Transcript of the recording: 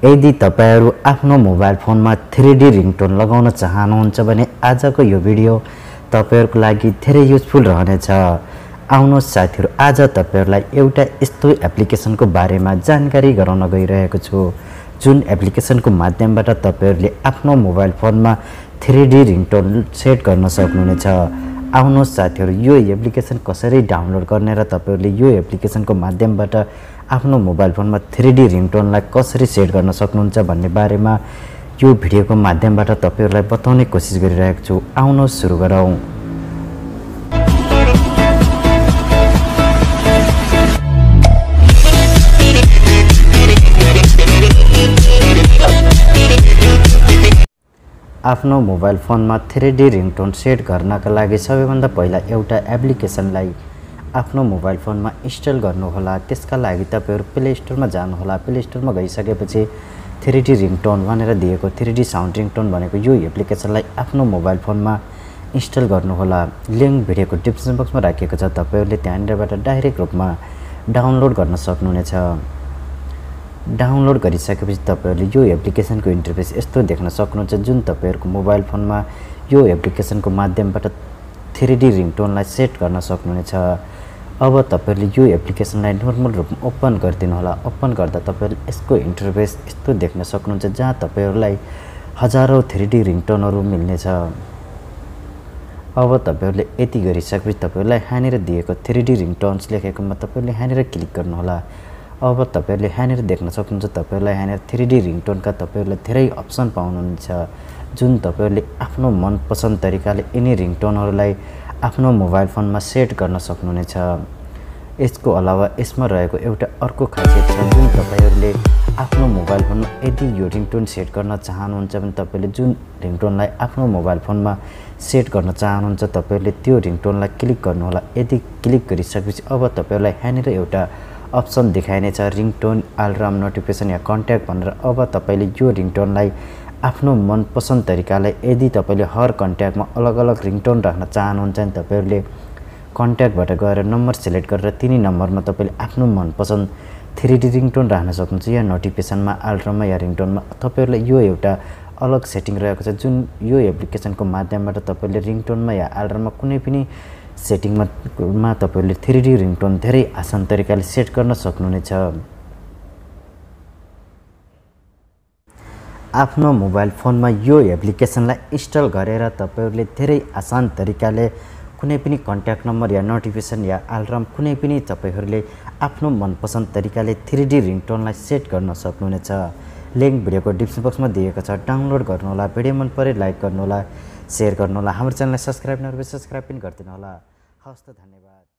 यदि तपाईहरु आफ्नो मोबाइल फोनमा 3D रिङटोन लगाउन चाहनुहुन्छ भने आजको यो भिडियो तपाईहरुको लागि धेरै युजफुल रहनेछ। आउनुहोस् साथीहरु, आज तपाईहरुलाई एउटा यस्तो एप्लिकेसनको बारेमा जानकारी गराउन गइरहेको छु जुन एप्लिकेसनको माध्यमबाट तपाईहरुले आफ्नो मोबाइल फोनमा 3D रिङटोन सेट गर्न सक्नुहुनेछ। आउनुहोस् साथीहरु, यो एप्लिकेसन कसरी डाउनलोड गर्ने र तपाईहरुले यो एप्लिकेसनको माध्यमबाट आफ्नो मोबाइल फोनमा 3D रिङटोनलाई कसरी सेट गर्न सक्नुहुन्छ भन्ने बारेमा यो भिडियोको माध्यमबाट तपाईहरुलाई बताउने कोसिस गरिरहेको छु। आउनुहोस् सुरु गरौँ। आफ्नो मोबाइल फोनमा 3D रिङटोन सेट गर्नका लागि सबैभन्दा पहिला एउटा एप्लिकेसनलाई आफ्नो मोबाइल फोनमा इन्स्टल गर्नुहोला। त्यसका लागि तपाईहरु प्ले स्टोरमा जानुहोला। प्ले स्टोरमा गइसकेपछि 3D रिङटोन भनेर दिएको 3D साउन्ड रिङटोन भनेको यो एप्लिकेसनलाई आफ्नो मोबाइल फोनमा इन्स्टल गर्नुहोला। लिंक भिडियोको डिस्क्रिप्सन बक्समा राखिएको छ। तपाईहरुले त्यहाँनिरबाट डाइरेक्ट रूपमा डाउनलोड गर्न सक्नुहुनेछ। डाउनलोड गरिसकेपछि तपाईहरुले यो एप्लिकेसनको इन्टरफेस यस्तो देख्न सक्नुहुन्छ जुन तपाईहरुको मोबाइल फोनमा यो एप्लिकेसनको माध्यमबाट 3D रिङटोनलाई सेट गर्न सक्नुहुनेछ। अब तपाईहरुले यो एप्लिकेसनलाई नर्मल रूपमा ओपन गरिदिनु होला। ओपन गर्दा तपाईहरुले यसको इन्टरफेस यस्तो देख्न सक्नुहुन्छ जहाँ तपाईहरुलाई हजारौं 3D रिङटोनहरु मिल्नेछ। अब तपाईहरुले यति गरिसकेपछि तपाईहरुलाई यहाँनिर दिएको 3D रिङटोन्स लेखेकोमा तपाईहरुले यहाँनिर क्लिक गर्नु होला। अब तपाईहरुले यहाँनिर देख्न सक्नुहुन्छ तपाईहरुलाई यहाँनिर 3D रिङटोनका तपाईहरुले धेरै अप्सन पाउनुहुन्छ जुन तपाईहरुले आफ्नो मनपसन्द तरिकाले यिनी रिङटोनहरुलाई आफ्नो मोबाइल फोनमा सेट गर्न सक्नुहुनेछ। यसको अलावा यसमा रहेको एउटा अर्को खासियत छ जुन तपाईहरुले आफ्नो मोबाइल फोनमा यदि यो रिङटोन सेट गर्न चाहनुहुन्छ भने तपाईले जुन रिङटोनलाई आफ्नो मोबाइल फोनमा सेट गर्न चाहनुहुन्छ तपाईहरुले त्यो रिङटोनलाई क्लिक गर्नु होला। यदि क्लिक गरिसकेपछि अब तपाईहरुलाई यहाँनिर एउटा अप्सन देखाइनेछ रिङटोन, अलार्म, नोटिफिकेसन या कन्ट्याक्ट भनेर। अब तपाईले यो रिङटोनलाई आफ्नो मनपसन्द तरिकाले यदि तपाईले हर कन्ट्याक्टमा अलग-अलग रिङटोन राख्न चाहनुहुन्छ भने तपाईहरुले कन्ट्याक्टबाट गएर नम्बर सिलेक्ट गरेर तिनी नम्बरमा तपाईले आफ्नो मनपसन्द 3D रिङटोन राख्न सक्नुहुन्छ या नोटिफिकेसनमा, अलार्ममा या रिङटोनमा तपाईहरुलाई यो एउटा अलग सेटिङ रहेको छ जुन यो एप्लिकेसनको माध्यमबाट तपाईले रिङटोनमा या अलार्ममा कुनै पनि सेटिङमा तपाईहरुले 3D रिङटोन धेरै आसान तरिकाले सेट गर्न सक्नुहुनेछ। आफ्नो मोबाइल फोनमा यो एप्लिकेसनलाई इन्स्टल गरेर तपाईहरुले धेरै आसान तरिकाले कुनै पनि कन्ट्याक्ट नम्बर या नोटिफिकेसन या अलार्म कुनै पनि तपाईहरुले आफ्नो मनपसन्द तरिकाले 3D रिङटोनलाई सेट गर्न सक्नुहुनेछ। लिंक भिडियोको डिस्क्रिप्सन बक्समा दिएको छ। डाउनलोड गर्नुहोला। भिडियो मन परे लाइक गर्नुहोला, शेयर गर्नुहोला। हाम्रो च्यानललाई सब्स्क्राइब नगरेको सब्स्क्राइब पनि गरिदिनु होला। हवस् त, धन्यवाद।